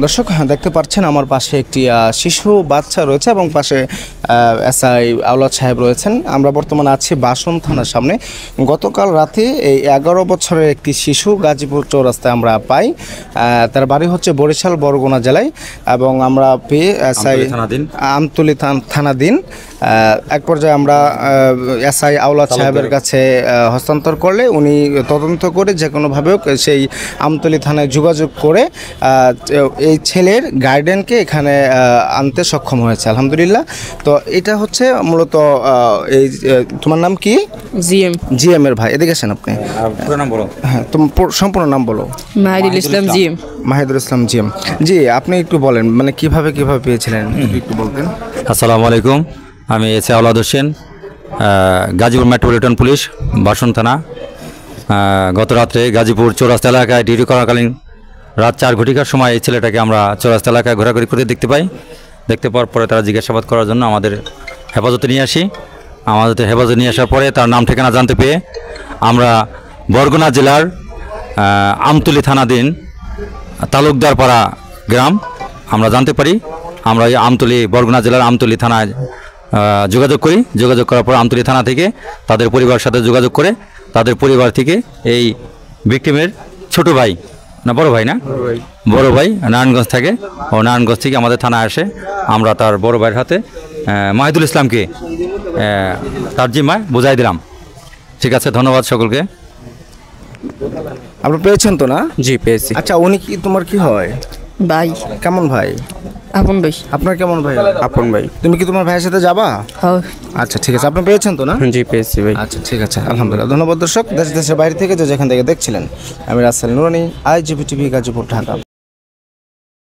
দর্শক দেখতে পাচ্ছেন আমার পাশে একটি শিশু বাচ্চা রয়েছে এবং পাশে এসআই আওলাদ সাহেব রয়েছেন। আমরা বর্তমানে আছি বাসন থানার সামনে। গতকাল রাতে এই 11 বছরের একটি শিশু গাজীপুর চৌরাস্তায় আমরা পাই। তার বাড়ি হচ্ছে বরিশাল বরগুনা জেলায় এবং আমরা পেয়ে এসআই আমতলী থানাধীন এক পর্যায়ে আমরা এসআই আওলাদ সাহেবের কাছে হস্তান্তর করলে উনি তদন্ত করে যে কোনোভাবে সেই আমতলী থানায় যোগাযোগ করে এই ছেলের গার্ডিয়ানকে এখানে আনতে সক্ষম হয়েছে আলহামদুলিল্লাহ। তো এটা হচ্ছে মূলত এই তোমার নাম কি? জিএম এর ভাই, এদিকে আসেন আপনি। পুরো নাম বলো। হ্যাঁ, তোমার সম্পূর্ণ নাম বলো। মাহিদুল ইসলাম জিএম। মাহিদুল ইসলাম জিএম। জি, আপনি একটু বলেন মানে কিভাবে পেয়েছিলেন একটু বলতেন। আসসালামু আলাইকুম, আমি এসআই আওলাদ হোসেন, গাজীপুর মেট্রোপলিটন পুলিশ বাসন থানা। গত রাত্রে গাজীপুর চৌরাস্তা এলাকায় ডিউটি করাকালীন রাত 4 ঘটিকার সময় এই ছেলেটাকে আমরা চৌরাস্তা এলাকায় ঘোরাঘুরি করে দেখতে পাওয়ার পরে তারা জিজ্ঞাসাবাদ করার জন্য আমাদের হেফাজতে নিয়ে আসি। আমাদের হেফাজতে নিয়ে আসার পরে তার নাম ঠিকানা জানতে পেয়ে আমরা বরগুনা জেলার আমতলী থানাধীন তালুকদারপাড়া গ্রাম আমরা জানতে পারি। আমরা এই বরগুনা জেলার আমতলী থানায় যোগাযোগ করার পর আমতলী থানা থেকে তাদের পরিবারের সাথে যোগাযোগ করে তাদের পরিবার থেকে এই ভিকটিমের ছোট ভাই না বড় ভাই নারায়ণগঞ্জ থাকে, ও নারায়ণগঞ্জ থেকে আমাদের থানায় আসে। আমরা তার বড় ভাইয়ের হাতে মাহিদুল ইসলামকে তার জিম্মায় বুঝাই দিলাম। ঠিক আছে, ধন্যবাদ সকলকে। আপনি পেয়েছেন তো না? জি, পেয়েছি। আচ্ছা, উনি কি তোমার কি হয়? ভাই। কেমন ভাই? আপন ভাই। আপনার কেমন ভাই? আপন ভাই। তুমি কি তোমার ভাইয়ের সাথে যাবা? হ্যাঁ। আচ্ছা ঠিক আছে, আপনি পেয়েছেন তো না? জি, পেয়েছি ভাই। আচ্ছা ঠিক আছে, আলহামদুলিল্লাহ। ধন্যবাদ দর্শক, দেশের বাইরে থেকে যেখান থেকে দেখছিলেন। আমি রাসেল নুরানি, IGP TV গাজীপুর, ঢাকা।